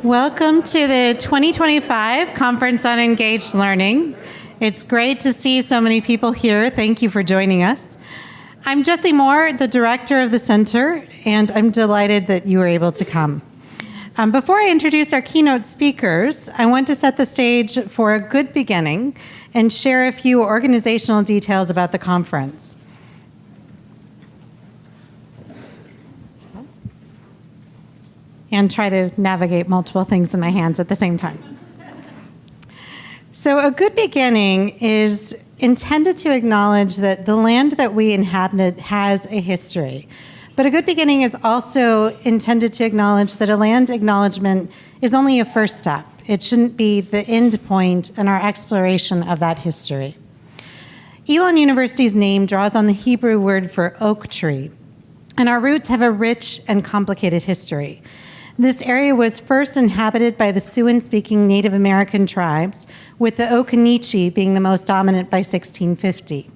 Welcome to the 2025 Conference on Engaged Learning. It's great to see so many people here. Thank you for joining us. I'm Jessie Moore, the director of the center, and I'm delighted that you were able to come. Before I introduce our keynote speakers, I want to set the stage for a good beginning and share a few organizational details about the conference. And try to navigate multiple things in my hands at the same time. So a good beginning is intended to acknowledge that the land that we inhabit has a history. But a good beginning is also intended to acknowledge that a land acknowledgement is only a first step. It shouldn't be the end point in our exploration of that history. Elon University's name draws on the Hebrew word for oak tree, and our roots have a rich and complicated history. This area was first inhabited by the Siouan-speaking Native American tribes, with the Occaneechi being the most dominant by 1650.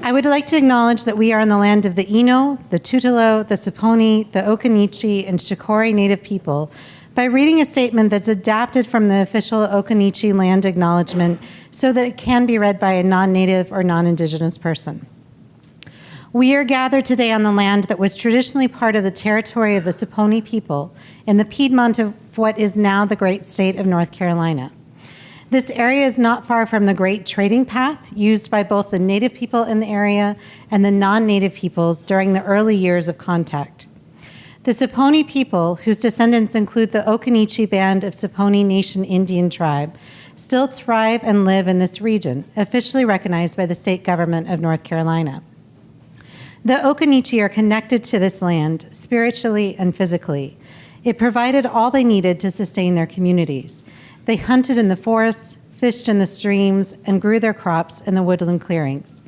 I would like to acknowledge that we are in the land of the Ino, the Tutelo, the Saponi, the Occaneechi, and Shakori Native people by reading a statement that's adapted from the official Occaneechi land acknowledgement so that it can be read by a non-Native or non-Indigenous person. We are gathered today on the land that was traditionally part of the territory of the Saponi people in the Piedmont of what is now the great state of North Carolina. This area is not far from the great trading path used by both the Native people in the area and the non-Native peoples during the early years of contact. The Saponi people, whose descendants include the Occaneechi Band of Saponi Nation Indian tribe, still thrive and live in this region, officially recognized by the state government of North Carolina. The Occaneechi are connected to this land spiritually and physically. It provided all they needed to sustain their communities. They hunted in the forests, fished in the streams, and grew their crops in the woodland clearings.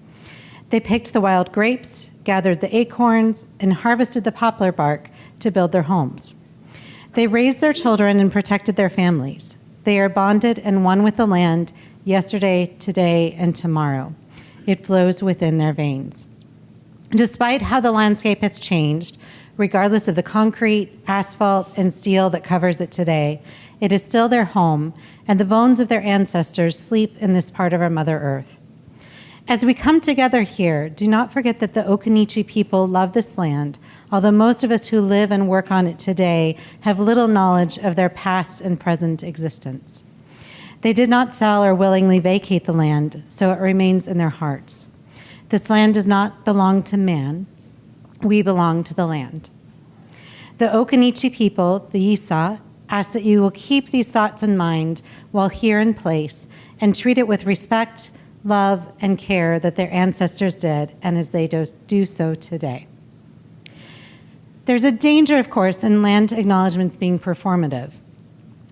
They picked the wild grapes, gathered the acorns, and harvested the poplar bark to build their homes. They raised their children and protected their families. They are bonded and one with the land yesterday, today, and tomorrow. It flows within their veins. Despite how the landscape has changed, regardless of the concrete, asphalt, and steel that covers it today, it is still their home, and the bones of their ancestors sleep in this part of our Mother Earth. As we come together here, do not forget that the Occaneechi people love this land, although most of us who live and work on it today have little knowledge of their past and present existence. They did not sell or willingly vacate the land, so it remains in their hearts. This land does not belong to man. We belong to the land. The Occaneechi people, the Yisa, ask that you will keep these thoughts in mind while here in place and treat it with respect, love, and care that their ancestors did and as they do so today. There's a danger, of course, in land acknowledgements being performative.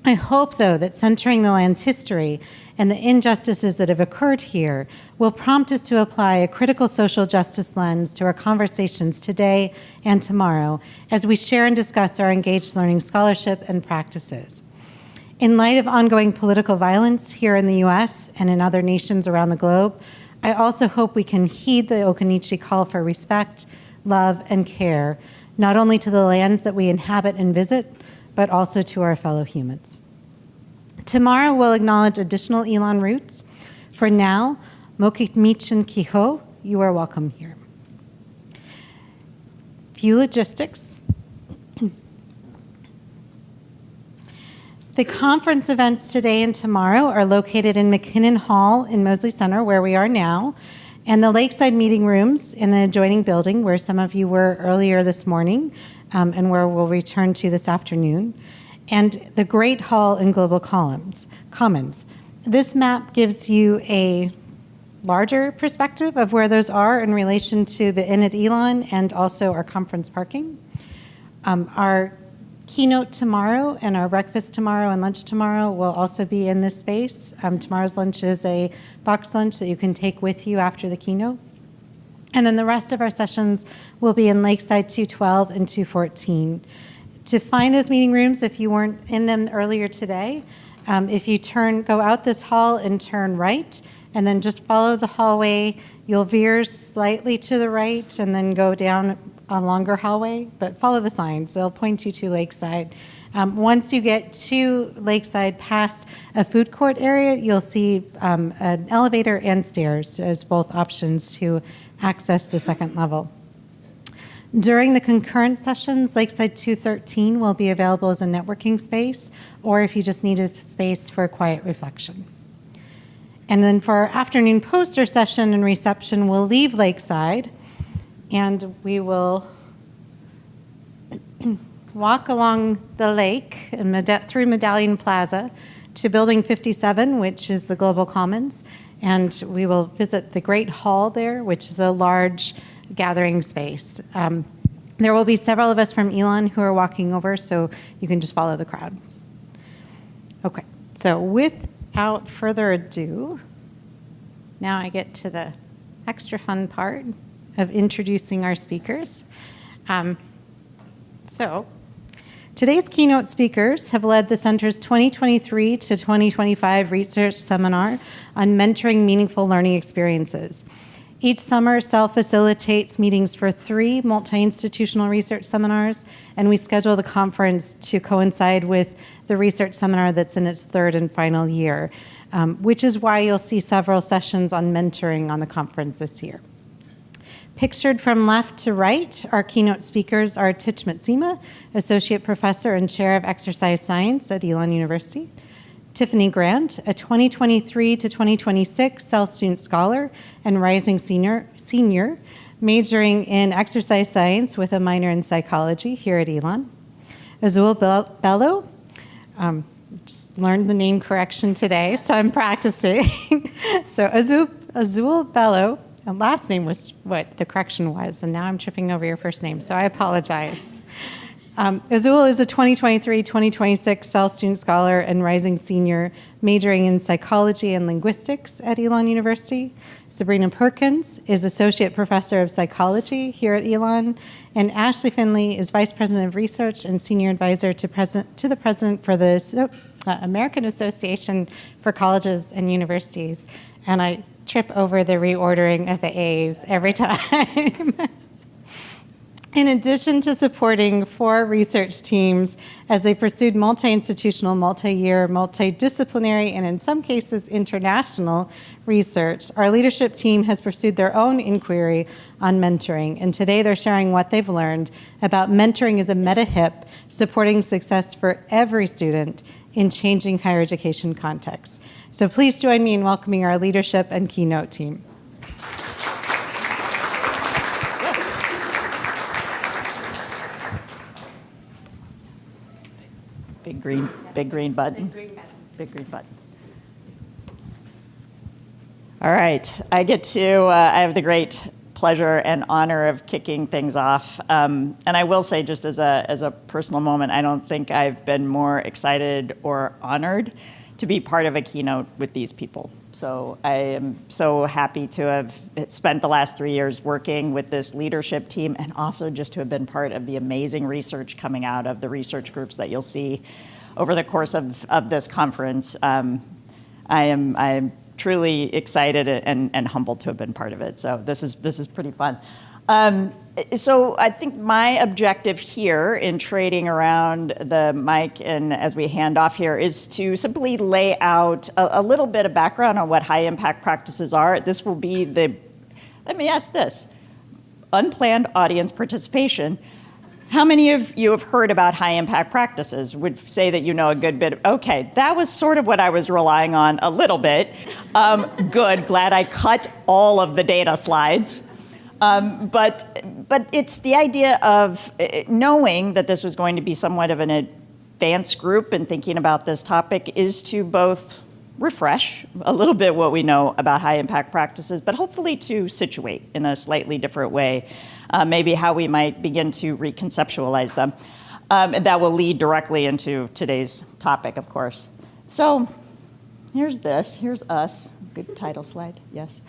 I hope, though, that centering the land's history and the injustices that have occurred here will prompt us to apply a critical social justice lens to our conversations today and tomorrow as we share and discuss our engaged learning scholarship and practices. In light of ongoing political violence here in the U.S. and in other nations around the globe, I also hope we can heed the Occaneechi call for respect, love, and care, not only to the lands that we inhabit and visit, but also to our fellow humans. Tomorrow we'll acknowledge additional Elon roots. For now, Mokitmichin Kiho, you are welcome here. Few logistics. The conference events today and tomorrow are located in McKinnon Hall in Mosley Center, where we are now, and the Lakeside meeting rooms in the adjoining building, where some of you were earlier this morning, and where we'll return to this afternoon, and the Great Hall in Global Commons. This map gives you a larger perspective of where those are in relation to the Inn at Elon and also our conference parking. Our keynote tomorrow and our breakfast tomorrow and lunch tomorrow will also be in this space. Tomorrow's lunch is a box lunch that you can take with you after the keynote. And then the rest of our sessions will be in Lakeside 212 and 214. To find those meeting rooms, if you weren't in them earlier today, if you go out this hall and turn right, and then just follow the hallway, you'll veer slightly to the right and then go down a longer hallway, but follow the signs. They'll point you to Lakeside. Once you get to Lakeside past a food court area, you'll see an elevator and stairs as both options to access the second level. During the concurrent sessions, Lakeside 213 will be available as a networking space, or if you just need a space for quiet reflection. And then for our afternoon poster session and reception, we'll leave Lakeside, and we will walk along the lake and through Medallion Plaza to Building 57, which is the Global Commons, and we will visit the Great Hall there, which is a large gathering space. There will be several of us from Elon who are walking over, so you can just follow the crowd. Okay, so without further ado, now I get to the extra fun part of introducing our speakers. So today's keynote speakers have led the Center's 2023 to 2025 research seminar on mentoring meaningful learning experiences. Each summer, CEL facilitates meetings for 3 multi-institutional research seminars, and we schedule the conference to coincide with the research seminar that's in its 3rd and final year, which is why you'll see several sessions on mentoring on the conference this year. Pictured from left to right, our keynote speakers are Madzima, Associate Professor and Chair of Exercise Science at Elon University; Tiffanie Grante, a 2023 to 2026 CEL Student Scholar and Rising Senior, majoring in exercise science with a minor in psychology here at Elon; Azul Bellot, just learned the name correction today, so I'm practicing. So Azul Bellot, and last name was what the correction was, and now I'm tripping over your first name, so I apologize. Azul is a 2023-2026 CEL Student Scholar and Rising Senior, majoring in psychology and linguistics at Elon University. Sabrina Perkins is Associate Professor of Psychology here at Elon. And Ashley Finley is Vice President of Research and Senior Advisor to the President for the American Association for Colleges and Universities. And I trip over the reordering of the A's every time. In addition to supporting 4 research teams as they pursued multi-institutional, multi-year, multidisciplinary, and in some cases international research, our leadership team has pursued their own inquiry on mentoring. And today they're sharing what they've learned about mentoring as a meta-hip, supporting success for every student in changing higher education contexts. So please join me in welcoming our leadership and keynote team. Big green button. Big green button. All right, I have the great pleasure and honor of kicking things off. And I will say, just as a personal moment, I don't think I've been more excited or honored to be part of a keynote with these people. So I am so happy to have spent the last 3 years working with this leadership team, and also just to have been part of the amazing research coming out of the research groups that you'll see over the course of this conference. I am truly excited and humbled to have been part of it. So this is pretty fun. So I think my objective here in trading around the mic and as we hand off here is to simply lay out a little bit of background on what high impact practices are. This will be let me ask this, unplanned audience participation. How many of you have heard about high impact practices? Would say that you know a good bit. Okay, that was sort of what I was relying on a little bit. Good, glad I cut all of the data slides. But it's the idea of knowing that this was going to be somewhat of an advanced group and thinking about this topic is to both refresh a little bit what we know about high impact practices, but hopefully to situate in a slightly different way, maybe how we might begin to reconceptualize them. And that will lead directly into today's topic, of course. So here's us. Good title slide, yes.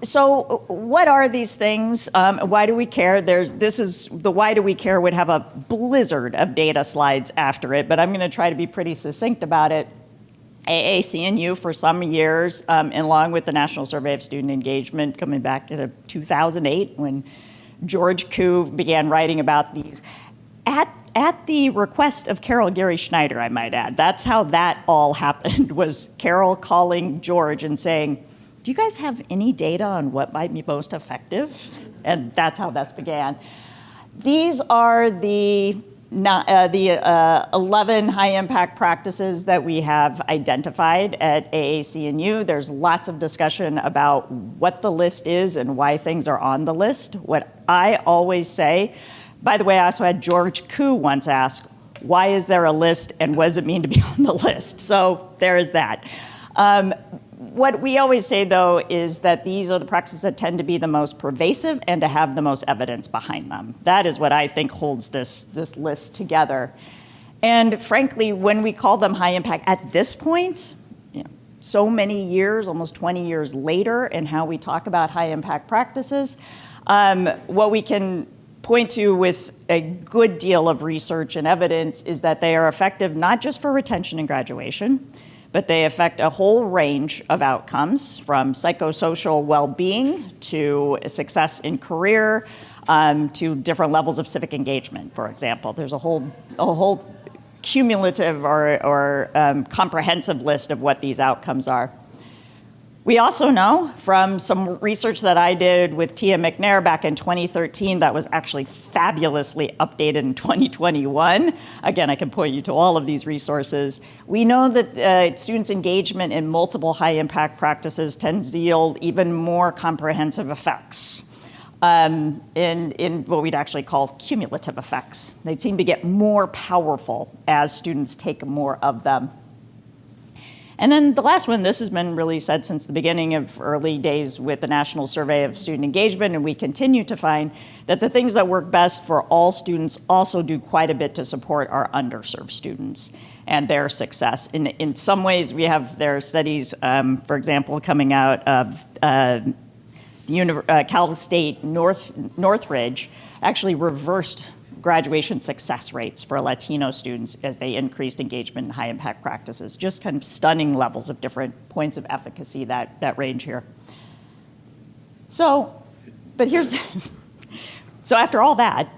So what are these things? Why do we care? The why do we care would have a blizzard of data slides after it, but I'm going to try to be pretty succinct about it. AAC&U for some years, along with the National Survey of Student Engagement, coming back to 2008 when George Koo began writing about these. At at the request of Carol Gary Schneider, I might add. That's how that all happened, was Carol calling George and saying, do you guys have any data on what might be most effective? And that's how this began. These are the 11 high-impact practices that we have identified at AAC&U. There's lots of discussion about what the list is and why things are on the list. What I always say, by the way, I also had George Koo once ask, why is there a list and what does it mean to be on the list? So there is that. What we always say, though, is that these are the practices that tend to be the most pervasive and to have the most evidence behind them. That is what I think holds this list together. And frankly, when we call them high impact at this point, so many years, almost 20 years later, in how we talk about high impact practices, what we can point to with a good deal of research and evidence is that they are effective not just for retention and graduation, but they affect a whole range of outcomes, from psychosocial well-being to success in career, to different levels of civic engagement, for example. There's a whole cumulative or comprehensive list of what these outcomes are. We also know from some research that I did with Tia McNair back in 2013 that was actually fabulously updated in 2021. Again, I can point you to all of these resources. We know that students' engagement in multiple high-impact practices tends to yield even more comprehensive effects in what we'd actually call cumulative effects. They seem to get more powerful as students take more of them. And then the last one, this has been really said since the beginning of early days with the National Survey of Student Engagement, and we continue to find that the things that work best for all students also do quite a bit to support our underserved students and their success. In some ways, there are studies, for example, coming out of Cal State Northridge, actually reversed graduation success rates for Latino students as they increased engagement in high impact practices. Just kind of stunning levels of different points of efficacy that range here. So after all that,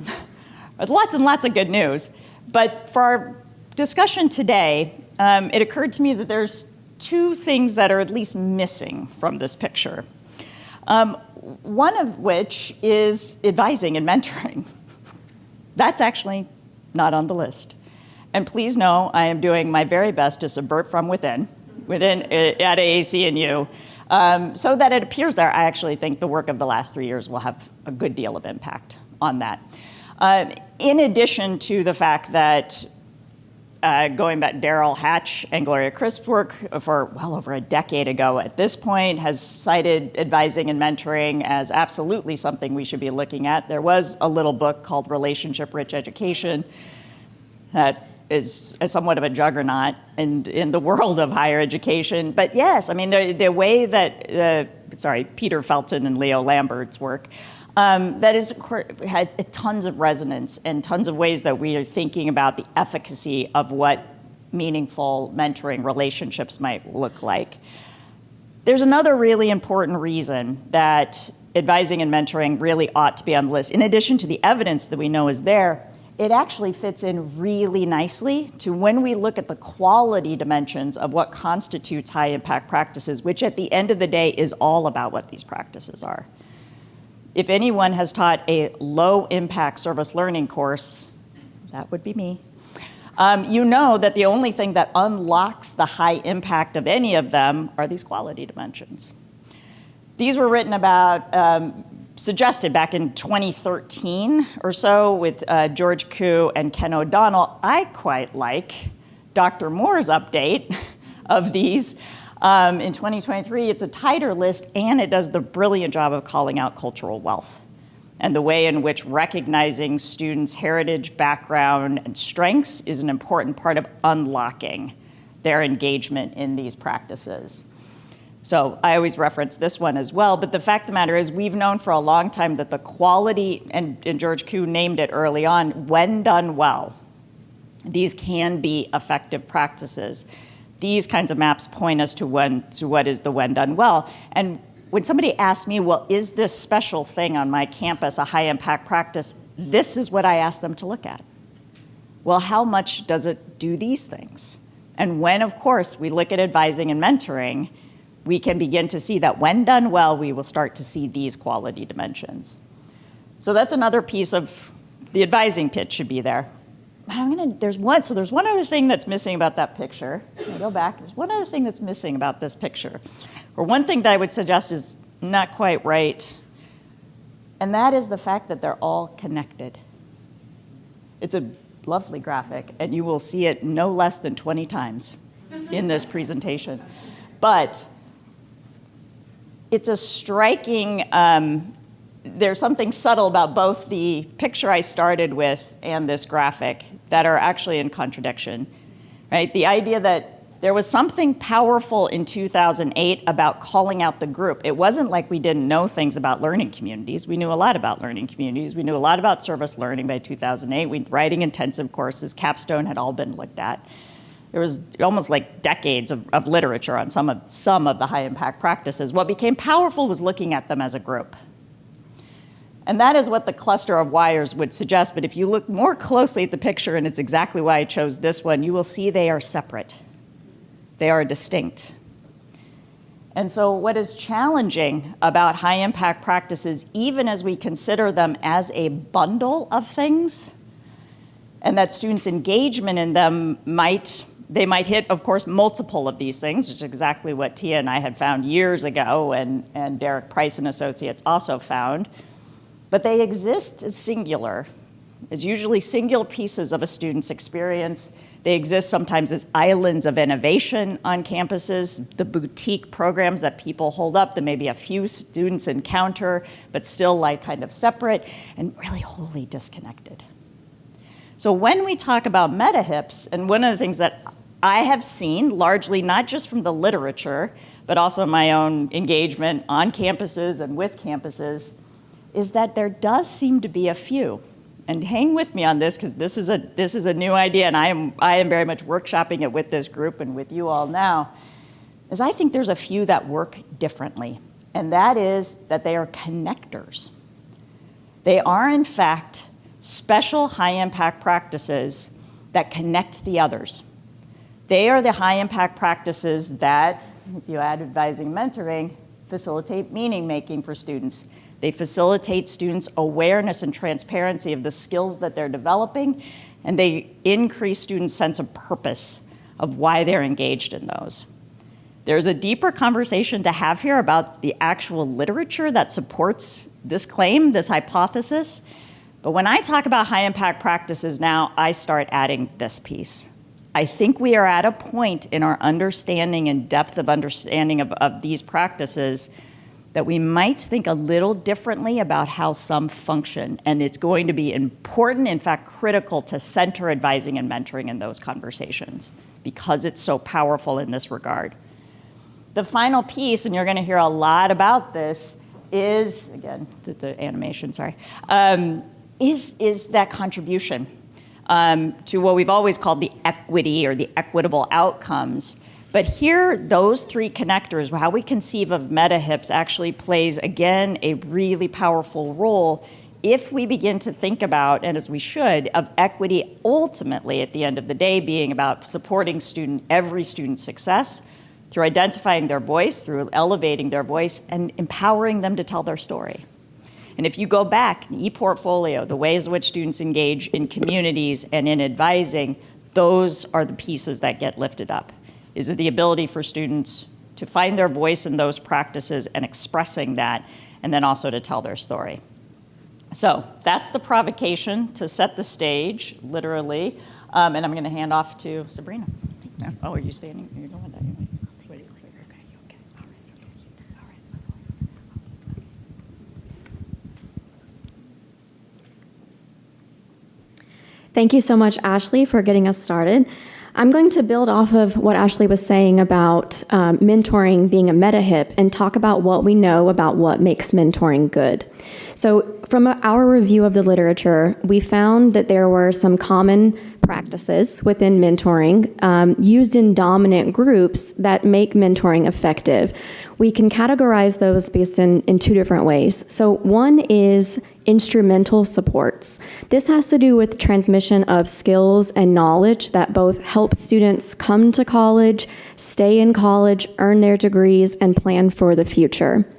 lots and lots of good news. But for our discussion today, it occurred to me that there's two things that are at least missing from this picture. One of which is advising and mentoring. That's actually not on the list. And please know I am doing my very best to subvert from within at AAC&U, so that it appears there. I actually think the work of the last 3 years will have a good deal of impact on that. In addition to the fact that going back, Daryl Hatch and Gloria Crisp's work for well over a decade ago at this point has cited advising and mentoring as absolutely something we should be looking at. There was a little book called Relationship Rich Education that is somewhat of a juggernaut in the world of higher education. But yes, I mean, the way that, Peter Felton and Leo Lambert's work, that has tons of resonance and tons of ways that we are thinking about the efficacy of what meaningful mentoring relationships might look like. There's another really important reason that advising and mentoring really ought to be on the list. In addition to the evidence that we know is there, it actually fits in really nicely to when we look at the quality dimensions of what constitutes high impact practices, which at the end of the day is all about what these practices are. If anyone has taught a low-impact service learning course, that would be me. You know that the only thing that unlocks the high impact of any of them are these quality dimensions. These were written about, suggested back in 2013 or so with George Koo and Ken O'Donnell. I quite like Dr. Moore's update of these. In 2023, it's a tighter list, and it does the brilliant job of calling out cultural wealth and the way in which recognizing students' heritage, background, and strengths is an important part of unlocking their engagement in these practices. So I always reference this one as well, but the fact of the matter is we've known for a long time that the quality, and George Koo named it early on, when done well, these can be effective practices. These kinds of maps point us to what is the when done well. And when somebody asks me, well, is this special thing on my campus a high impact practice? This is what I ask them to look at. well, how much does it do these things? And when, of course, we look at advising and mentoring, we can begin to see that when done well, we will start to see these quality dimensions. So that's another piece of the advising pitch should be there. There's one other thing that's missing about that picture. Go back. There's one other thing that's missing about this picture. Or one thing that I would suggest is not quite right. And that is the fact that they're all connected. It's a lovely graphic, and you will see it no less than 20 times in this presentation. But it's a striking, there's something subtle about both the picture I started with and this graphic that are actually in contradiction, right? The idea that there was something powerful in 2008 about calling out the group. It wasn't like we didn't know things about learning communities. We knew a lot about learning communities. We knew a lot about service learning by 2008. Writing intensive courses, Capstone had all been looked at. There was almost like decades of literature on some of the high impact practices. What became powerful was looking at them as a group. And that is what the cluster of wires would suggest. But if you look more closely at the picture, and it's exactly why I chose this one, you will see they are separate. They are distinct. And so what is challenging about high impact practices, even as we consider them as a bundle of things, and that students' engagement in them might hit, of course, multiple of these things, which is exactly what Tia and I had found years ago, and Derek Price and Associates also found. But they exist as singular, as usually singular pieces of a student's experience. They exist sometimes as islands of innovation on campuses, the boutique programs that people hold up that maybe a few students encounter, but still like kind of separate and really wholly disconnected. So when we talk about meta-hips, and one of the things that I have seen, largely not just from the literature, but also my own engagement on campuses and with campuses, is that there does seem to be a few. And hang with me on this, because this is a new idea, and I am very much workshopping it with this group and with you all now, is I think there's a few that work differently, and that is that they are connectors. They are, in fact, special high-impact practices that connect the others. They are the high-impact practices that, if you add advising and mentoring, facilitate meaning-making for students. They facilitate students' awareness and transparency of the skills that they're developing, and they increase students' sense of purpose of why they're engaged in those. There's a deeper conversation to have here about the actual literature that supports this claim, this hypothesis. But when I talk about high-impact practices now, I start adding this piece. I think we are at a point in our understanding and depth of understanding of these practices that we might think a little differently about how some function. And it's going to be important, in fact, critical to center advising and mentoring in those conversations because it's so powerful in this regard. The final piece, and you're going to hear a lot about this, is, again, the animation, sorry, is that contribution to what we've always called the equity or the equitable outcomes. But here, those three connectors, how we conceive of meta-hips actually plays, again, a really powerful role if we begin to think about, and as we should, of equity ultimately at the end of the day being about supporting every student's success through identifying their voice, through elevating their voice, and empowering them to tell their story. And if you go back, e-portfolio, the ways in which students engage in communities and in advising, those are the pieces that get lifted up. Is the ability for students to find their voice in those practices and expressing that, and then also to tell their story. So that's the provocation to set the stage, literally. And I'm going to hand off to Sabrina. Oh, are you standing? You're going with that? Okay. All right. Thank you so much, Ashley, for getting us started. I'm going to build off of what Ashley was saying about mentoring being a meta-hip and talk about what we know about what makes mentoring good. So from our review of the literature, we found that there were some common practices within mentoring used in dominant groups that make mentoring effective. We can categorize those based in two different ways. So one is instrumental supports. This has to do with transmission of skills and knowledge that both help students come to college, stay in college, earn their degrees, and plan for the future.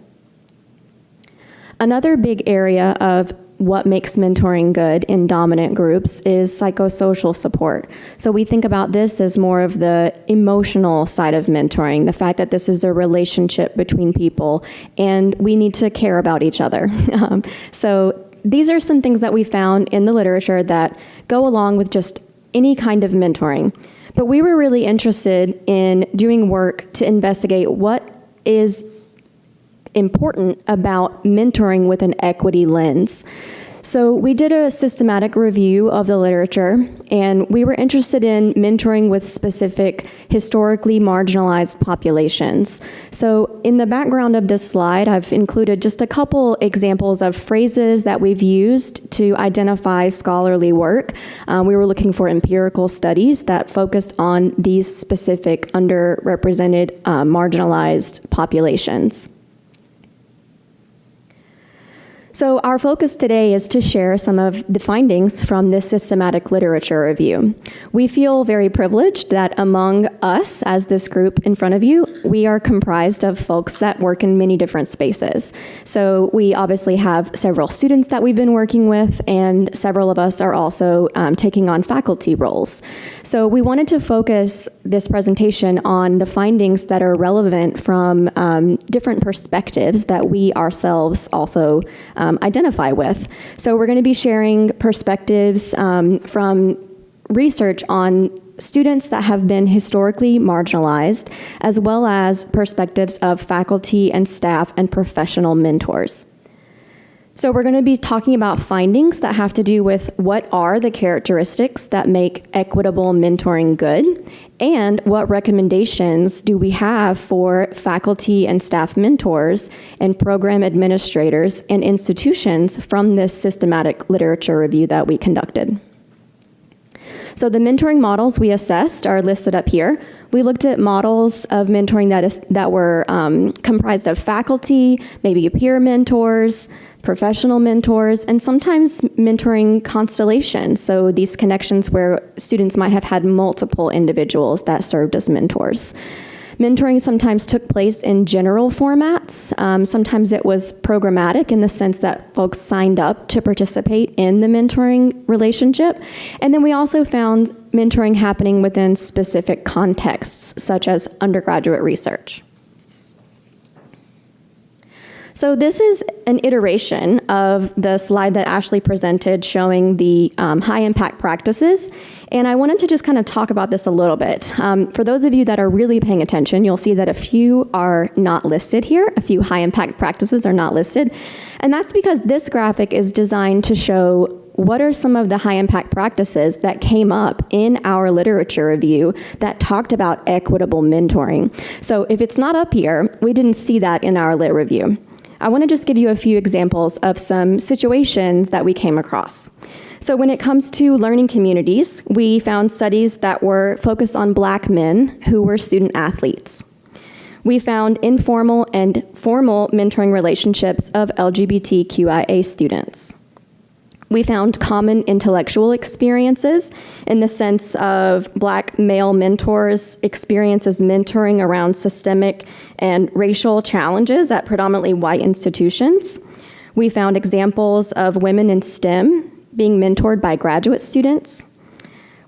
Another big area of what makes mentoring good in dominant groups is psychosocial support. So we think about this as more of the emotional side of mentoring, the fact that this is a relationship between people and we need to care about each other. So these are some things that we found in the literature that go along with just any kind of mentoring. But we were really interested in doing work to investigate what is important about mentoring with an equity lens. So we did a systematic review of the literature, and we were interested in mentoring with specific historically marginalized populations. So in the background of this slide, I've included just a couple examples of phrases that we've used to identify scholarly work. We were looking for empirical studies that focused on these specific underrepresented, marginalized populations. So our focus today is to share some of the findings from this systematic literature review. We feel very privileged that among us, as this group in front of you, we are comprised of folks that work in many different spaces. So we obviously have several students that we've been working with, and several of us are also taking on faculty roles. So we wanted to focus this presentation on the findings that are relevant from different perspectives that we ourselves also identify with. So we're going to be sharing perspectives from research on students that have been historically marginalized, as well as perspectives of faculty and staff and professional mentors. So we're going to be talking about findings that have to do with what are the characteristics that make equitable mentoring good, and what recommendations do we have for faculty and staff mentors and program administrators and institutions from this systematic literature review that we conducted. So the mentoring models we assessed are listed up here. We looked at models of mentoring that were comprised of faculty, maybe peer mentors, professional mentors, and sometimes mentoring constellations. So these connections where students might have had multiple individuals that served as mentors. Mentoring sometimes took place in general formats. Sometimes it was programmatic in the sense that folks signed up to participate in the mentoring relationship. And then we also found mentoring happening within specific contexts, such as undergraduate research. So this is an iteration of the slide that Ashley presented showing the high impact practices. And I wanted to just kind of talk about this a little bit. For those of you that are really paying attention, you'll see that a few are not listed here. A few high impact practices are not listed. And that's because this graphic is designed to show what are some of the high impact practices that came up in our literature review that talked about equitable mentoring. So if it's not up here, we didn't see that in our lit review. I want to just give you a few examples of some situations that we came across. So when it comes to learning communities, we found studies that were focused on Black men who were student athletes. We found informal and formal mentoring relationships of LGBTQIA students. We found common intellectual experiences in the sense of Black male mentors' experiences mentoring around systemic and racial challenges at predominantly white institutions. We found examples of women in STEM being mentored by graduate students.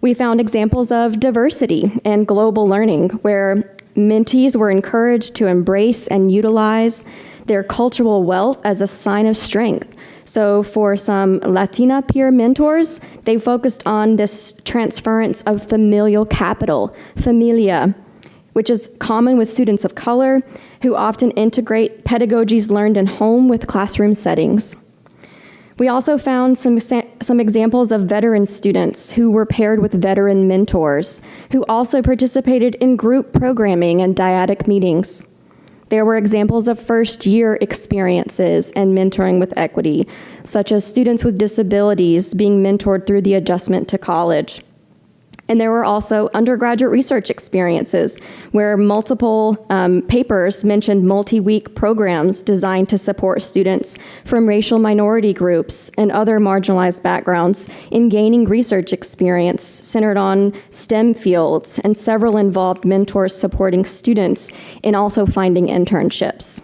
We found examples of diversity and global learning where mentees were encouraged to embrace and utilize their cultural wealth as a sign of strength. So for some Latina peer mentors, they focused on this transference of familial capital, familia, which is common with students of color who often integrate pedagogies learned in home with classroom settings. We also found some examples of veteran students who were paired with veteran mentors who also participated in group programming and dyadic meetings. There were examples of first-year experiences and mentoring with equity, such as students with disabilities being mentored through the adjustment to college. And there were also undergraduate research experiences where multiple papers mentioned multi-week programs designed to support students from racial minority groups and other marginalized backgrounds in gaining research experience centered on STEM fields, and several involved mentors supporting students in also finding internships.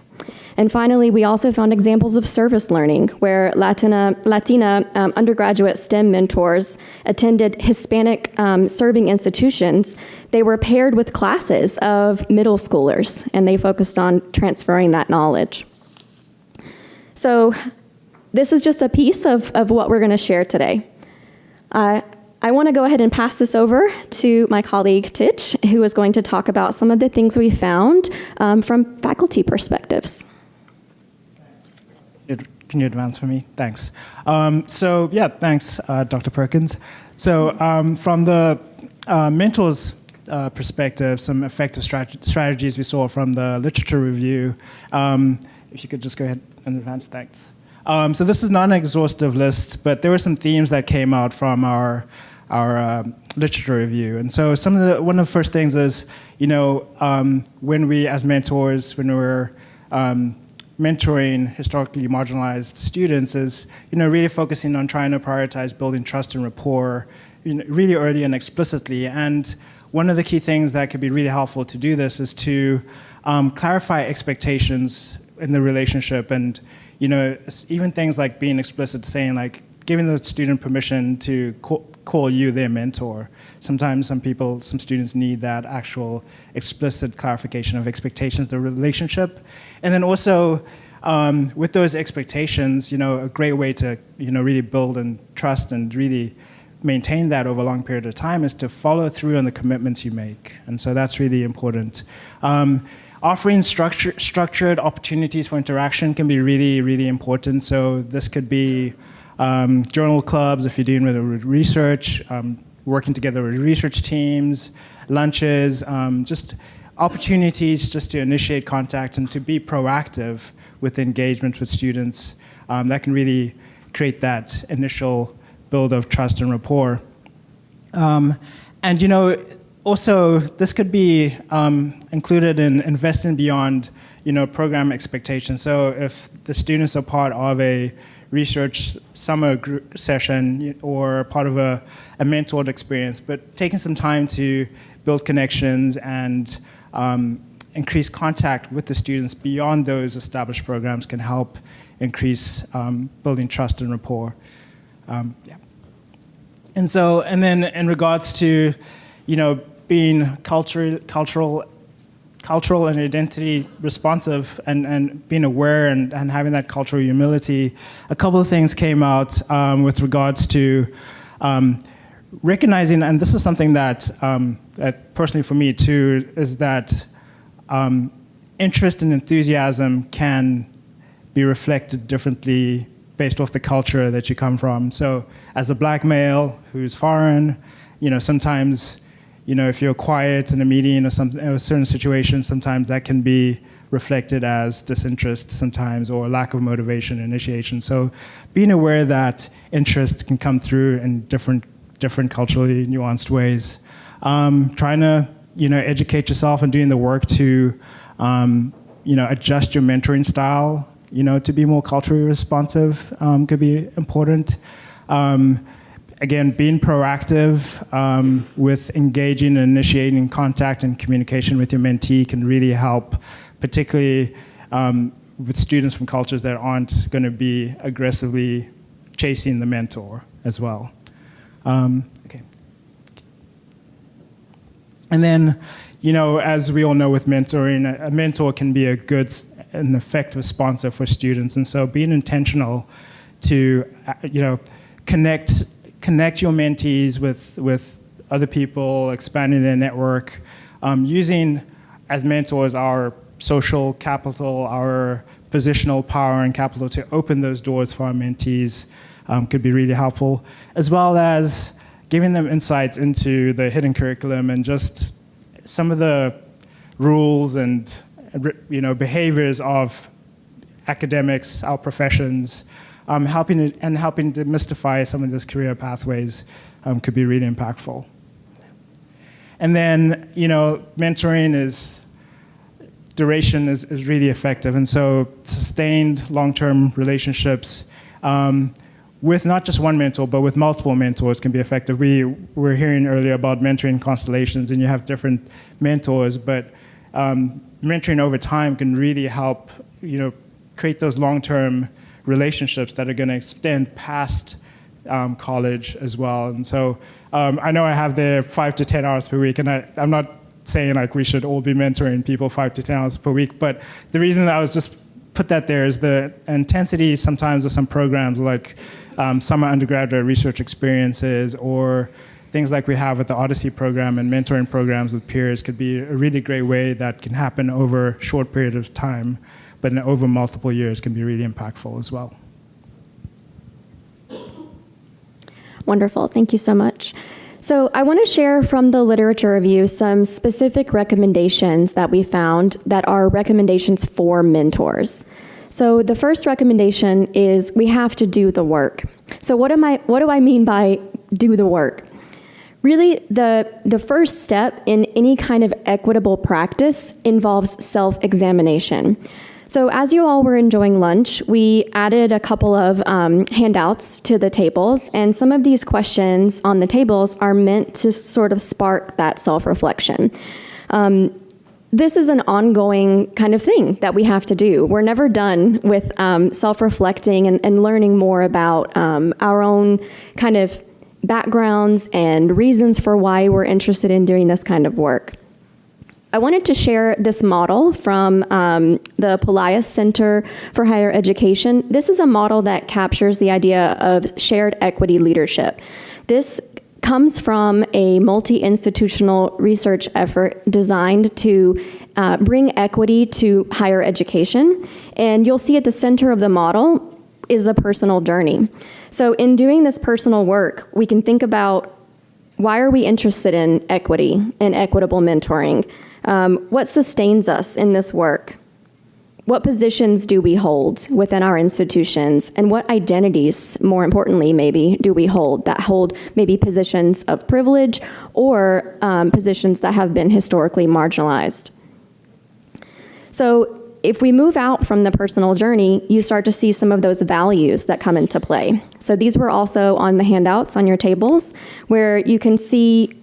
And finally, we also found examples of service learning, where Latina undergraduate STEM mentors attended Hispanic serving institutions. They were paired with classes of middle schoolers, and they focused on transferring that knowledge. So this is just a piece of what we're going to share today. I want to go ahead and pass this over to my colleague, Titch, who is going to talk about some of the things we found from faculty perspectives. Can you advance for me? Thanks. Thanks, Dr. Perkins. So from the mentors' perspective, some effective strategies we saw from the literature review. If you could just go ahead and advance, thanks. So this is not an exhaustive list, but there were some themes that came out from our literature review. And so one of the first things is, when we as mentors, when we're mentoring historically marginalized students, is really focusing on trying to prioritize building trust and rapport really early and explicitly. And one of the key things that could be really helpful to do this is to clarify expectations in the relationship, and even things like being explicit, saying like giving the student permission to call you their mentor. Sometimes some students need that actual explicit clarification of expectations of the relationship. And then also, with those expectations, a great way to, really build and trust and really maintain that over a long period of time is to follow through on the commitments you make. And so that's really important. Offering structured opportunities for interaction can be really, really important. So this could be journal clubs if you're doing with research, working together with research teams, lunches, just opportunities just to initiate contact and to be proactive with engagement with students. That can really create that initial build of trust and rapport. Also, this could be included in investing beyond, program expectations. So if the students are part of a research summer session or part of a mentored experience, but taking some time to build connections and increase contact with the students beyond those established programs can help increase building trust and rapport. And then in regards to, being cultural and identity responsive and being aware and having that cultural humility, a couple of things came out with regards to recognizing, and this is something that personally for me too, is that interest and enthusiasm can be reflected differently based off the culture that you come from. So as a black male who's foreign, sometimes, if you're quiet in a meeting or something, or a certain situation, sometimes that can be reflected as disinterest sometimes, or lack of motivation, initiation. So being aware that interest can come through in different culturally nuanced ways. Trying to, educate yourself and doing the work to, adjust your mentoring style, to be more culturally responsive could be important. Again, being proactive with engaging and initiating contact and communication with your mentee can really help, particularly with students from cultures that aren't going to be aggressively chasing the mentor as well. Okay. And then, as we all know with mentoring, a mentor can be a good and effective sponsor for students. And so being intentional to, connect your mentees with other people, expanding their network, using as mentors our social capital, our positional power and capital to open those doors for our mentees could be really helpful, as well as giving them insights into the hidden curriculum and just some of the rules and behaviors of academics, our professions, helping demystify some of those career pathways could be really impactful. And then, mentoring duration is really effective. And so sustained long-term relationships with not just one mentor, but with multiple mentors can be effective. We were hearing earlier about mentoring constellations, and you have different mentors, but mentoring over time can really help, create those long-term relationships that are going to extend past college as well. And so I know I have the 5 to 10 hours per week, and I'm not saying like we should all be mentoring people 5 to 10 hours per week, but the reason that I was just put that there is the intensity sometimes of some programs like summer undergraduate research experiences or things like we have with the Odyssey program and mentoring programs with peers could be a really great way that can happen over a short period of time, but over multiple years can be really impactful as well. Wonderful. Thank you so much. So I want to share from the literature review some specific recommendations that we found that are recommendations for mentors. So the first recommendation is we have to do the work. So what do I mean by do the work? Really, the first step in any kind of equitable practice involves self-examination. So as you all were enjoying lunch, we added a couple of handouts to the tables, and some of these questions on the tables are meant to sort of spark that self-reflection. This is an ongoing kind of thing that we have to do. We're never done with self-reflecting and learning more about our own kind of backgrounds and reasons for why we're interested in doing this kind of work. I wanted to share this model from the Pelias Center for Higher Education. This is a model that captures the idea of shared equity leadership. This comes from a multi-institutional research effort designed to bring equity to higher education. And you'll see at the center of the model is the personal journey. So in doing this personal work, we can think about why are we interested in equity and equitable mentoring? What sustains us in this work? What positions do we hold within our institutions? And what identities, more importantly maybe, do we hold that hold maybe positions of privilege or positions that have been historically marginalized? So if we move out from the personal journey, you start to see some of those values that come into play. So these were also on the handouts on your tables, where you can see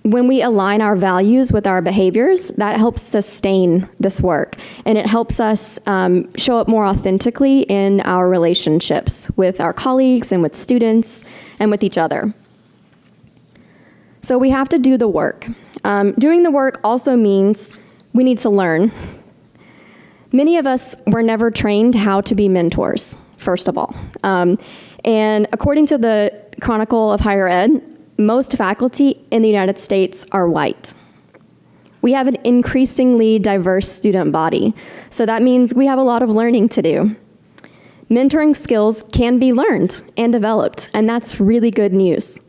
when we align our values with our behaviors, that helps sustain this work. And it helps us show up more authentically in our relationships with our colleagues and with students and with each other. So we have to do the work. Doing the work also means we need to learn. Many of us were never trained how to be mentors, first of all. And according to the Chronicle of Higher Ed, most faculty in the United States are white. We have an increasingly diverse student body, so that means we have a lot of learning to do. Mentoring skills can be learned and developed, and that's really good news.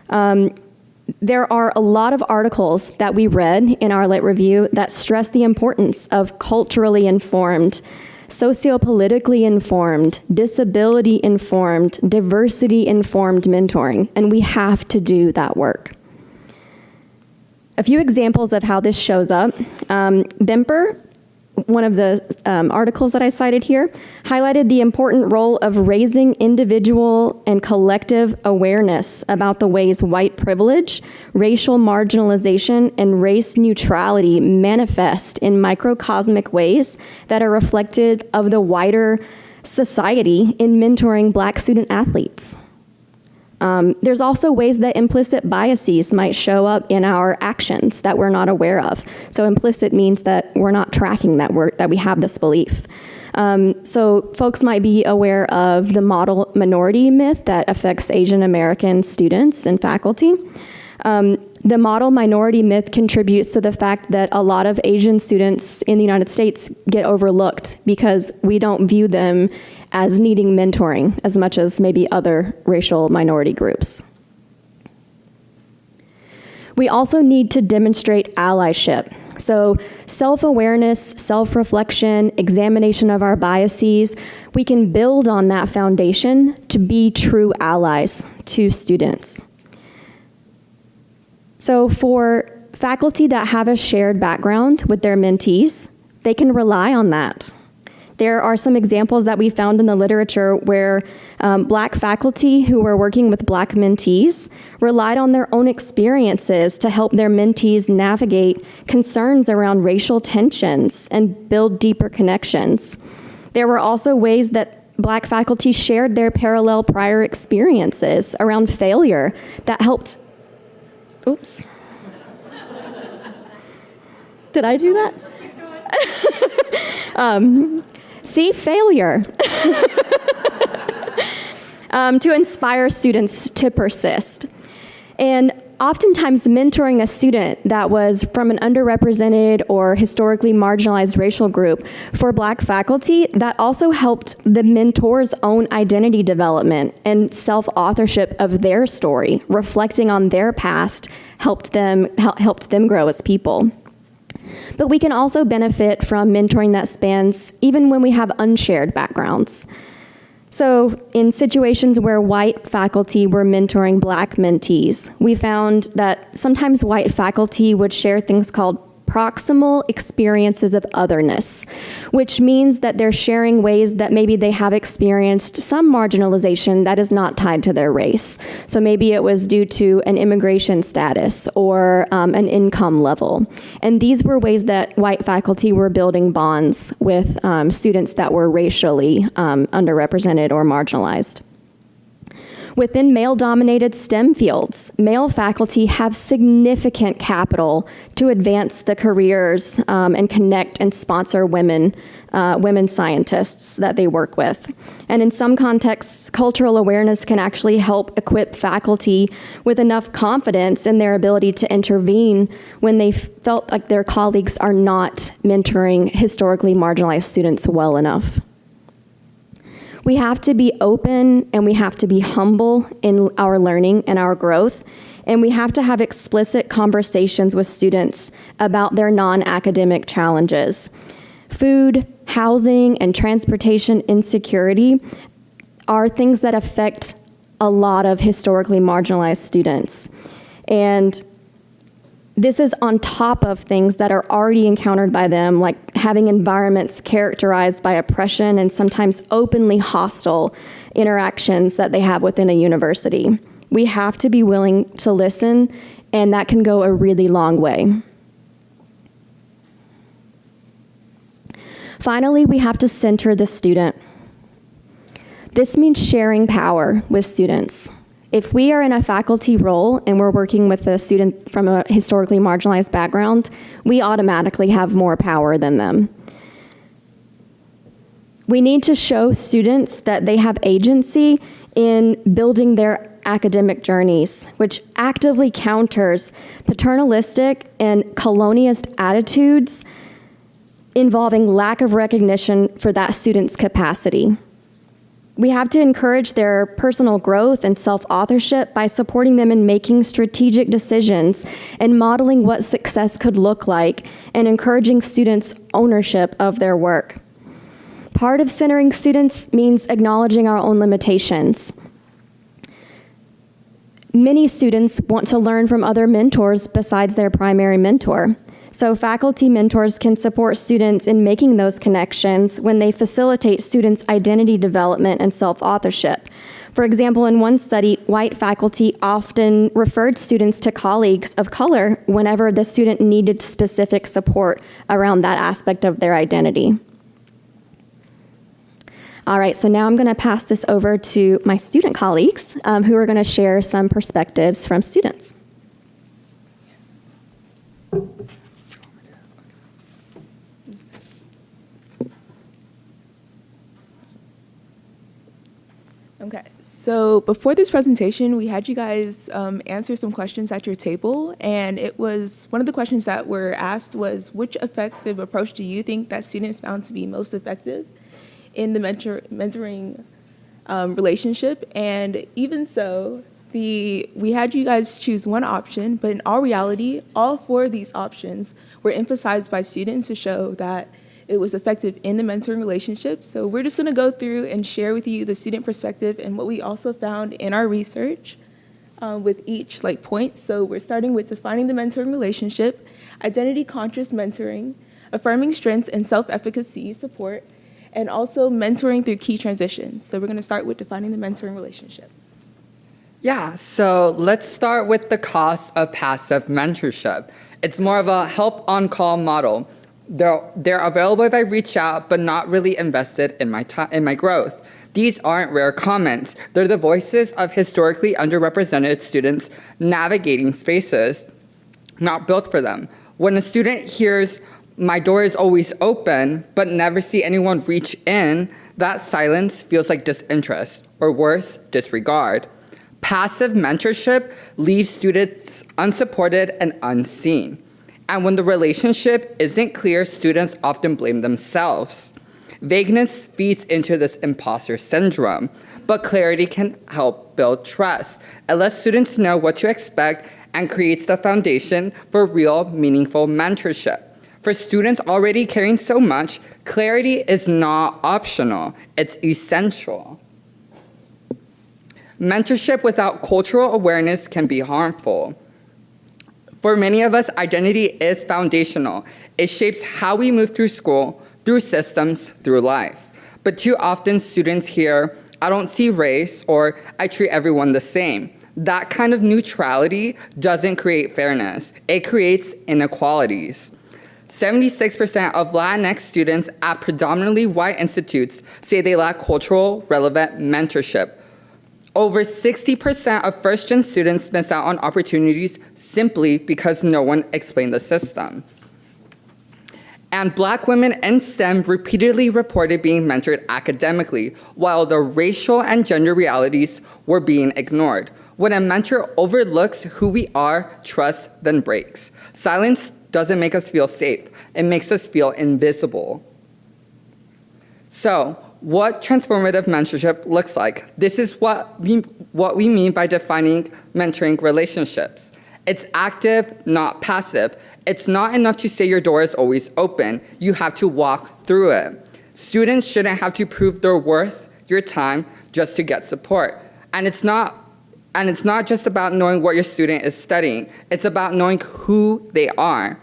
There are a lot of articles that we read in our lit review that stress the importance of culturally informed, sociopolitically informed, disability informed, diversity informed mentoring, and we have to do that work. A few examples of how this shows up. Bemper, one of the articles that I cited here, highlighted the important role of raising individual and collective awareness about the ways white privilege, racial marginalization, and race neutrality manifest in microcosmic ways that are reflective of the wider society in mentoring Black student athletes. There's also ways that implicit biases might show up in our actions that we're not aware of. So implicit means that we're not tracking that we have this belief. So folks might be aware of the model minority myth that affects Asian American students and faculty. The model minority myth contributes to the fact that a lot of Asian students in the United States get overlooked because we don't view them as needing mentoring as much as maybe other racial minority groups. We also need to demonstrate allyship. So self-awareness, self-reflection, examination of our biases, we can build on that foundation to be true allies to students. So for faculty that have a shared background with their mentees, they can rely on that. There are some examples that we found in the literature where Black faculty who were working with Black mentees relied on their own experiences to help their mentees navigate concerns around racial tensions and build deeper connections. There were also ways that Black faculty shared their parallel prior experiences around failure that helped. Oops. Did I do that? See, failure. To inspire students to persist. And oftentimes mentoring a student that was from an underrepresented or historically marginalized racial group for Black faculty, that also helped the mentor's own identity development and self-authorship of their story, reflecting on their past, helped them grow as people. But we can also benefit from mentoring that spans even when we have unshared backgrounds. So in situations where white faculty were mentoring Black mentees, we found that sometimes white faculty would share things called proximal experiences of otherness, which means that they're sharing ways that maybe they have experienced some marginalization that is not tied to their race. So maybe it was due to an immigration status or an income level. And these were ways that white faculty were building bonds with students that were racially underrepresented or marginalized. Within male-dominated STEM fields, male faculty have significant capital to advance the careers and connect and sponsor women scientists that they work with. And in some contexts, cultural awareness can actually help equip faculty with enough confidence in their ability to intervene when they felt like their colleagues are not mentoring historically marginalized students well enough. We have to be open and we have to be humble in our learning and our growth, and we have to have explicit conversations with students about their non-academic challenges. Food, housing, and transportation insecurity are things that affect a lot of historically marginalized students. And this is on top of things that are already encountered by them, like having environments characterized by oppression and sometimes openly hostile interactions that they have within a university. We have to be willing to listen, and that can go a really long way. Finally, we have to center the student. This means sharing power with students. If we are in a faculty role and we're working with a student from a historically marginalized background, we automatically have more power than them. We need to show students that they have agency in building their academic journeys, which actively counters paternalistic and colonialist attitudes involving lack of recognition for that student's capacity. We have to encourage their personal growth and self-authorship by supporting them in making strategic decisions and modeling what success could look like and encouraging students' ownership of their work. Part of centering students means acknowledging our own limitations. Many students want to learn from other mentors besides their primary mentor. So faculty mentors can support students in making those connections when they facilitate students' identity development and self-authorship. For example, in one study, white faculty often referred students to colleagues of color whenever the student needed specific support around that aspect of their identity. All right, so now I'm going to pass this over to my student colleagues who are going to share some perspectives from students. Okay, so before this presentation, we had you guys answer some questions at your table, and it was one of the questions that were asked was, which effective approach do you think that students found to be most effective in the mentoring relationship? And even so, we had you guys choose one option, but in all reality, all four of these options were emphasized by students to show that it was effective in the mentoring relationship. So we're just gonna go through and share with you the student perspective and what we also found in our research. with each point. So we're starting with defining the mentoring relationship, identity-conscious mentoring, affirming strengths and self-efficacy support, and also mentoring through key transitions. So we're going to start with defining the mentoring relationship. Yeah, so let's start with the cost of passive mentorship. It's more of a help on call model. They're available if I reach out, but not really invested in my growth. These aren't rare comments. They're the voices of historically underrepresented students navigating spaces not built for them. When a student hears, "My door is always open," but never see anyone reach in, that silence feels like disinterest, or worse, disregard. Passive mentorship leaves students unsupported and unseen. And when the relationship isn't clear, students often blame themselves. Vagueness feeds into this imposter syndrome, but clarity can help build trust. It lets students know what to expect and creates the foundation for real, meaningful mentorship. For students already caring so much, clarity is not optional, it's essential. Mentorship without cultural awareness can be harmful. For many of us, identity is foundational. It shapes how we move through school, through systems, through life. But too often students hear, "I don't see race," or "I treat everyone the same." That kind of neutrality doesn't create fairness. It creates inequalities. 76% of Latinx students at predominantly white institutes say they lack cultural relevant mentorship. Over 60% of first-gen students miss out on opportunities simply because no one explained the systems. And Black women in STEM repeatedly reported being mentored academically, while the racial and gender realities were being ignored. When a mentor overlooks who we are, trust then breaks. Silence doesn't make us feel safe. It makes us feel invisible. So, what transformative mentorship looks like. This is what we mean by defining mentoring relationships. It's active, not passive. It's not enough to say your door is always open. You have to walk through it. Students shouldn't have to prove their worth, your time, just to get support. And it's not just about knowing what your student is studying. It's about knowing who they are.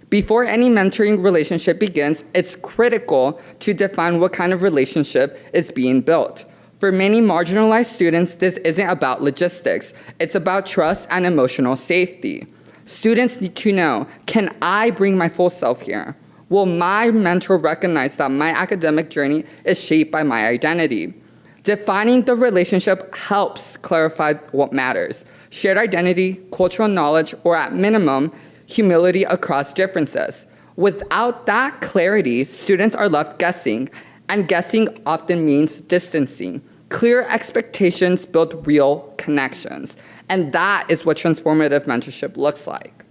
Before any mentoring relationship begins, it's critical to define what kind of relationship is being built. For many marginalized students, this isn't about logistics. It's about trust and emotional safety. Students need to know, can I bring my full self here? Will my mentor recognize that my academic journey is shaped by my identity? Defining the relationship helps clarify what matters: shared identity, cultural knowledge, or at minimum, humility across differences. Without that clarity, students are left guessing, and guessing often means distancing. Clear expectations build real connections, and that is what transformative mentorship looks like.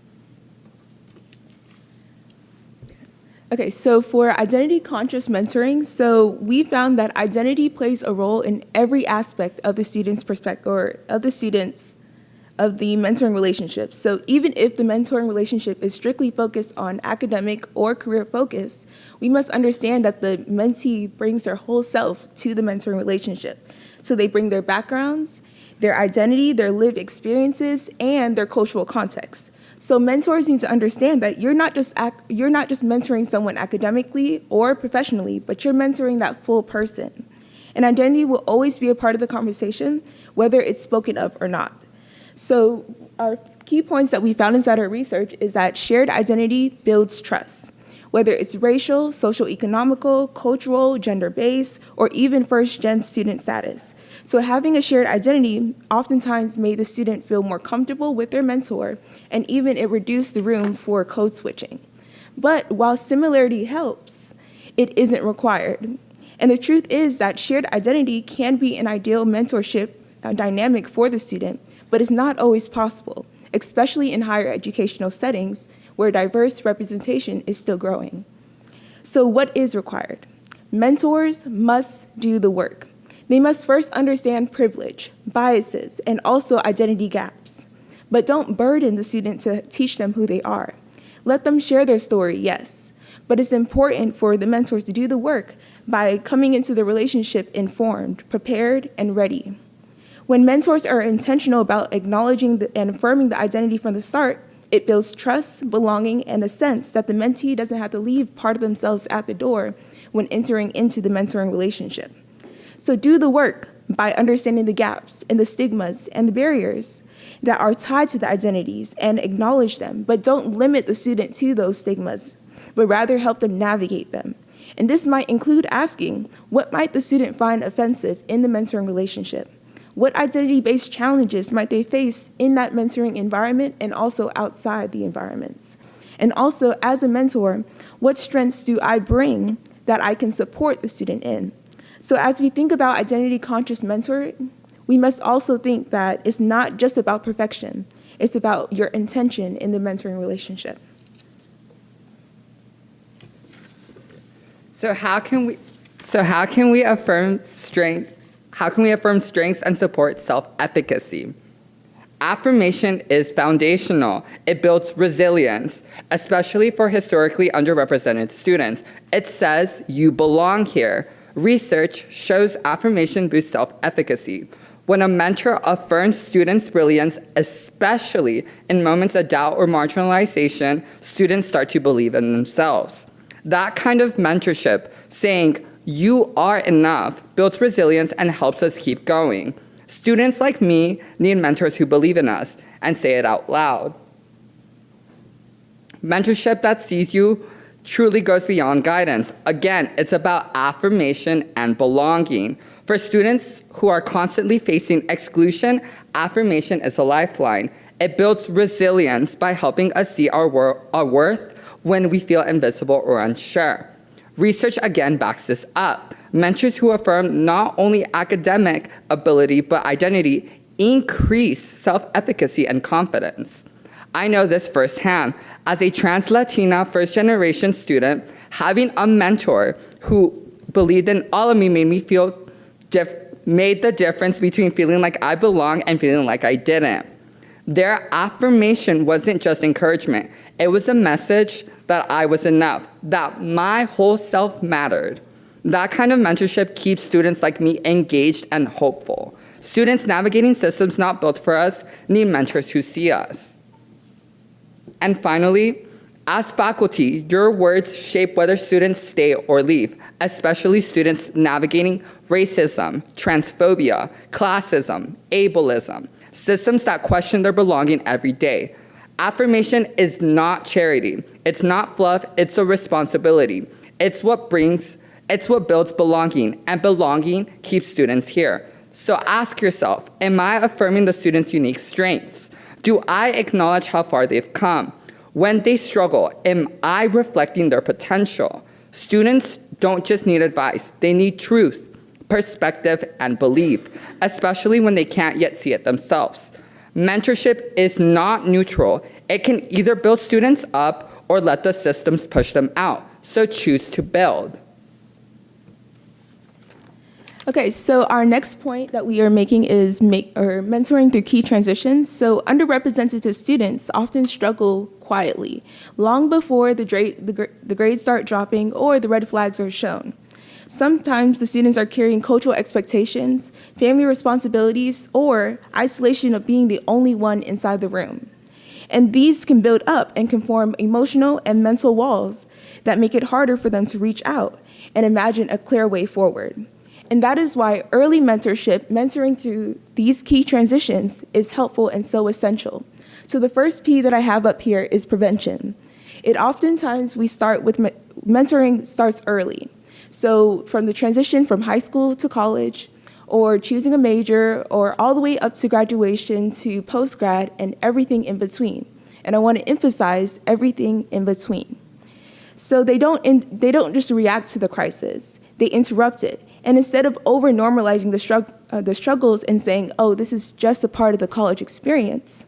Okay, so for identity-conscious mentoring, so we found that identity plays a role in every aspect of the student's perspective, or of the mentoring relationship. So even if the mentoring relationship is strictly focused on academic or career focus, we must understand that the mentee brings their whole self to the mentoring relationship. So they bring their backgrounds, their identity, their lived experiences, and their cultural context. So mentors need to understand that you're not just mentoring someone academically or professionally, but you're mentoring that full person. And identity will always be a part of the conversation, whether it's spoken of or not. So our key points that we found inside our research is that shared identity builds trust, whether it's racial, social, economical, cultural, gender-based, or even first-gen student status. So having a shared identity oftentimes made the student feel more comfortable with their mentor, and even it reduced the room for code switching. But while similarity helps, it isn't required. And the truth is that shared identity can be an ideal mentorship dynamic for the student, but it's not always possible, especially in higher educational settings where diverse representation is still growing. So what is required? Mentors must do the work. They must first understand privilege, biases, and also identity gaps. But don't burden the student to teach them who they are. Let them share their story, yes, but it's important for the mentors to do the work by coming into the relationship informed, prepared, and ready. When mentors are intentional about acknowledging and affirming the identity from the start, it builds trust, belonging, and a sense that the mentee doesn't have to leave part of themselves at the door when entering into the mentoring relationship. So do the work by understanding the gaps and the stigmas and the barriers that are tied to the identities and acknowledge them, but don't limit the student to those stigmas, but rather help them navigate them. And this might include asking, what might the student find offensive in the mentoring relationship? What identity-based challenges might they face in that mentoring environment and also outside the environments? And also, as a mentor, what strengths do I bring that I can support the student in? So as we think about identity-conscious mentoring, we must also think that it's not just about perfection. It's about your intention in the mentoring relationship. So how can we affirm strengths and support self-efficacy? Affirmation is foundational. It builds resilience, especially for historically underrepresented students. It says, you belong here. Research shows affirmation boosts self-efficacy. When a mentor affirms students' brilliance, especially in moments of doubt or marginalization, students start to believe in themselves. That kind of mentorship, saying, you are enough, builds resilience and helps us keep going. Students like me need mentors who believe in us and say it out loud. Mentorship that sees you truly goes beyond guidance. Again, it's about affirmation and belonging. For students who are constantly facing exclusion, affirmation is a lifeline. It builds resilience by helping us see our worth when we feel invisible or unsure. Research again backs this up. Mentors who affirm not only academic ability but identity increase self-efficacy and confidence. I know this firsthand. As a trans Latina first-generation student, having a mentor who believed in all of me made the difference between feeling like I belong and feeling like I didn't. Their affirmation wasn't just encouragement. It was a message that I was enough, that my whole self mattered. That kind of mentorship keeps students like me engaged and hopeful. Students navigating systems not built for us need mentors who see us. And finally, as faculty, your words shape whether students stay or leave, especially students navigating racism, transphobia, classism, ableism, systems that question their belonging every day. Affirmation is not charity. It's not fluff, it's a responsibility. It's what builds belonging, and belonging keeps students here. So ask yourself, am I affirming the students' unique strengths? Do I acknowledge how far they've come? When they struggle, am I reflecting their potential? Students don't just need advice, they need truth, perspective, and belief, especially when they can't yet see it themselves. Mentorship is not neutral. It can either build students up or let the systems push them out. So choose to build. Okay, so our next point that we are making is mentoring through key transitions. So underrepresented students often struggle quietly, long before the grades start dropping or the red flags are shown. Sometimes the students are carrying cultural expectations, family responsibilities, or isolation of being the only one inside the room. And these can build up and can form emotional and mental walls that make it harder for them to reach out and imagine a clear way forward. And that is why early mentoring through these key transitions is helpful and so essential. So the first P that I have up here is prevention. Oftentimes we start with mentoring starts early. So from the transition from high school to college, or choosing a major, or all the way up to graduation to post-grad and everything in between. And I want to emphasize everything in between. So they don't just react to the crisis, they interrupt it. And instead of over-normalizing the struggles and saying, oh, this is just a part of the college experience,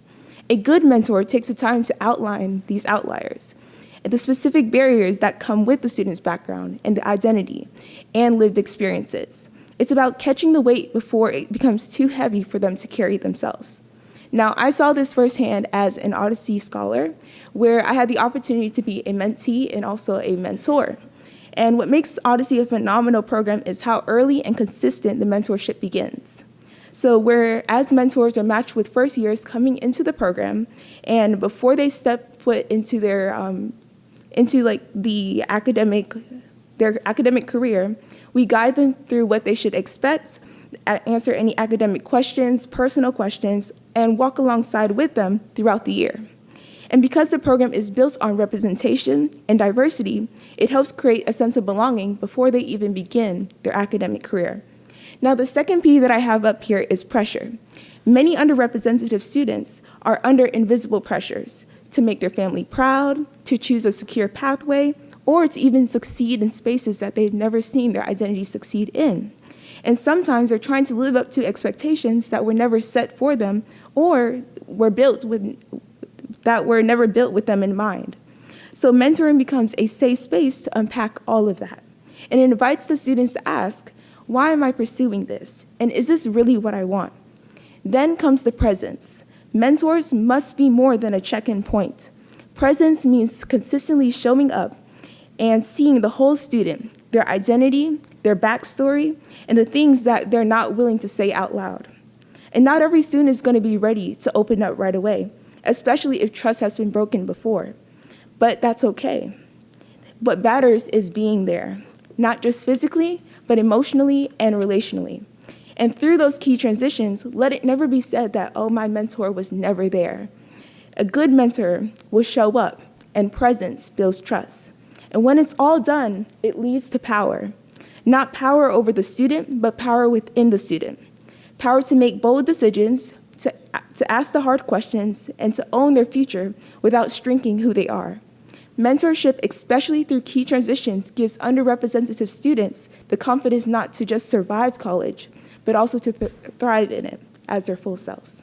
a good mentor takes the time to outline these outliers, and the specific barriers that come with the student's background and the identity and lived experiences. It's about catching the weight before it becomes too heavy for them to carry themselves. Now, I saw this firsthand as an Odyssey scholar, where I had the opportunity to be a mentee and also a mentor. And what makes Odyssey a phenomenal program is how early and consistent the mentorship begins. So where as mentors are matched with first years coming into the program, and before they step foot into their their academic career, we guide them through what they should expect, answer any academic questions, personal questions, and walk alongside with them throughout the year. And because the program is built on representation and diversity, it helps create a sense of belonging before they even begin their academic career. Now, the second P that I have up here is pressure. Many underrepresented students are under invisible pressures to make their family proud, to choose a secure pathway, or to even succeed in spaces that they've never seen their identity succeed in. And sometimes they're trying to live up to expectations that were never set for them or that were never built with them in mind. So mentoring becomes a safe space to unpack all of that. And it invites the students to ask, why am I pursuing this? And is this really what I want? Then comes the presence. Mentors must be more than a check-in point. Presence means consistently showing up and seeing the whole student, their identity, their backstory, and the things that they're not willing to say out loud. And not every student is going to be ready to open up right away, especially if trust has been broken before. But that's okay. What matters is being there, not just physically, but emotionally and relationally. And through those key transitions, let it never be said that, oh, my mentor was never there. A good mentor will show up, and presence builds trust. And when it's all done, it leads to power. Not power over the student, but power within the student. Power to make bold decisions, to ask the hard questions, and to own their future without shrinking who they are. Mentorship, especially through key transitions, gives underrepresented students the confidence not to just survive college, but also to thrive in it as their full selves.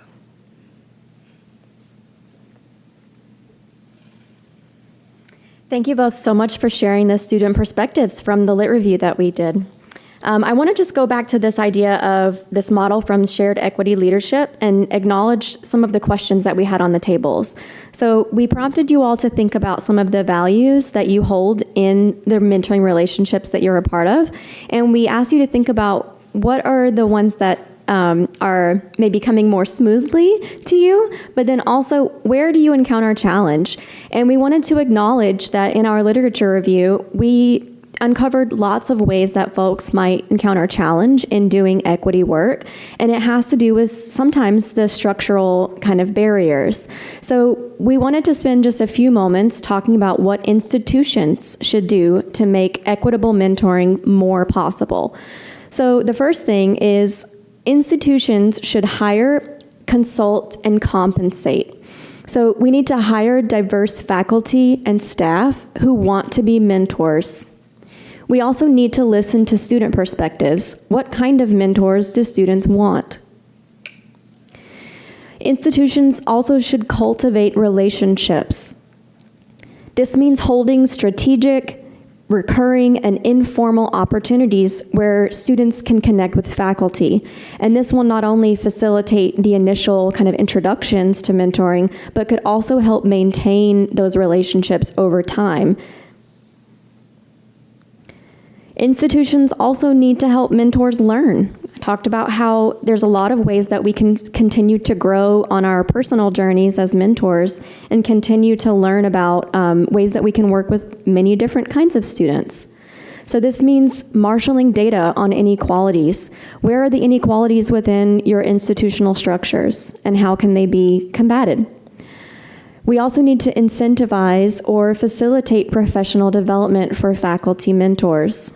Thank you both so much for sharing the student perspectives from the lit review that we did. I want to just go back to this idea of this model from shared equity leadership and acknowledge some of the questions that we had on the tables. So we prompted you all to think about some of the values that you hold in the mentoring relationships that you're a part of. And we asked you to think about what are the ones that are maybe coming more smoothly to you, but then also where do you encounter challenge? And we wanted to acknowledge that in our literature review, we uncovered lots of ways that folks might encounter challenge in doing equity work, and it has to do with sometimes the structural kind of barriers. So we wanted to spend just a few moments talking about what institutions should do to make equitable mentoring more possible. So the first thing is institutions should hire, consult, and compensate. So we need to hire diverse faculty and staff who want to be mentors. We also need to listen to student perspectives. What kind of mentors do students want? Institutions also should cultivate relationships. This means holding strategic, recurring, and informal opportunities where students can connect with faculty. And this will not only facilitate the initial kind of introductions to mentoring, but could also help maintain those relationships over time. Institutions also need to help mentors learn. I talked about how there's a lot of ways that we can continue to grow on our personal journeys as mentors and continue to learn about ways that we can work with many different kinds of students. So this means marshaling data on inequalities. Where are the inequalities within your institutional structures, and how can they be combated? We also need to incentivize or facilitate professional development for faculty mentors.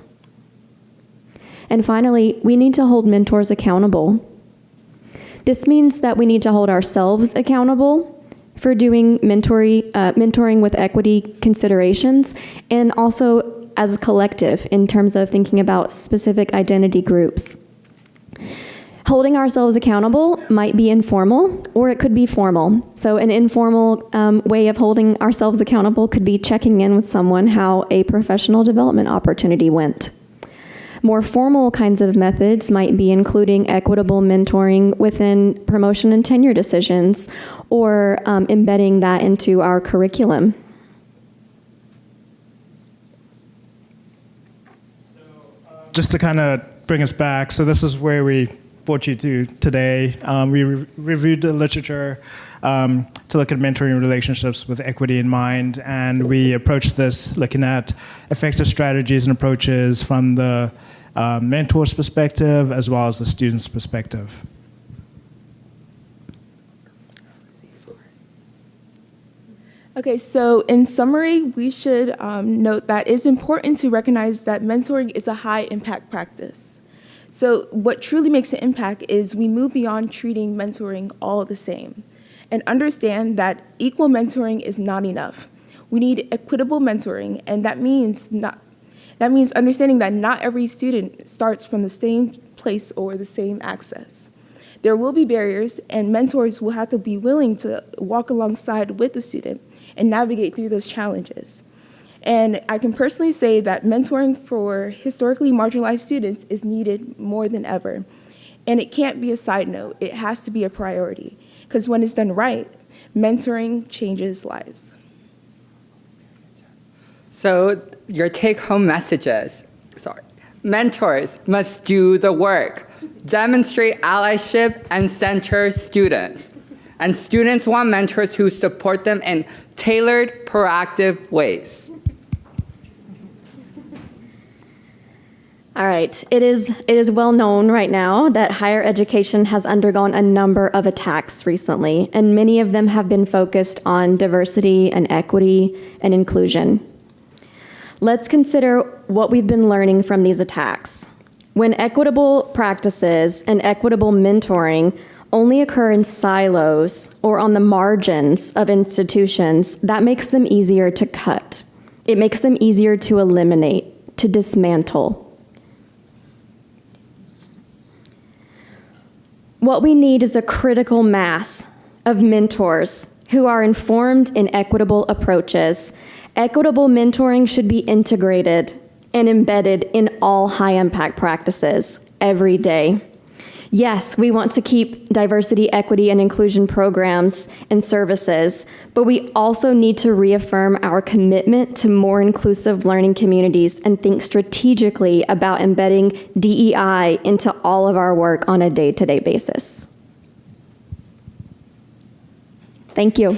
And finally, we need to hold mentors accountable. This means that we need to hold ourselves accountable for doing mentoring with equity considerations, and also as a collective in terms of thinking about specific identity groups. Holding ourselves accountable might be informal, or it could be formal. So an informal way of holding ourselves accountable could be checking in with someone how a professional development opportunity went. More formal kinds of methods might be including equitable mentoring within promotion and tenure decisions, or embedding that into our curriculum. Just to kind of bring us back, so this is where we brought you to today. We reviewed the literature to look at mentoring relationships with equity in mind, and we approached this looking at effective strategies and approaches from the mentor's perspective as well as the student's perspective. Okay, so in summary, we should note that it's important to recognize that mentoring is a high impact practice. So what truly makes an impact is we move beyond treating mentoring all the same and understand that equal mentoring is not enough. We need equitable mentoring, and that means understanding that not every student starts from the same place or the same access. There will be barriers, and mentors will have to be willing to walk alongside with the student and navigate through those challenges. And I can personally say that mentoring for historically marginalized students is needed more than ever. And it can't be a side note, it has to be a priority. Because when it's done right, mentoring changes lives. So your take-home messages, mentors must do the work, demonstrate allyship, and center students. And students want mentors who support them in tailored, proactive ways. All right, it is well known right now that higher education has undergone a number of attacks recently, and many of them have been focused on diversity and equity and inclusion. Let's consider what we've been learning from these attacks. When equitable practices and equitable mentoring only occur in silos or on the margins of institutions, that makes them easier to cut. It makes them easier to eliminate, to dismantle. What we need is a critical mass of mentors who are informed in equitable approaches. Equitable mentoring should be integrated and embedded in all high-impact practices every day. Yes, we want to keep diversity, equity, and inclusion programs and services, but we also need to reaffirm our commitment to more inclusive learning communities and think strategically about embedding DEI into all of our work on a day-to-day basis. Thank you.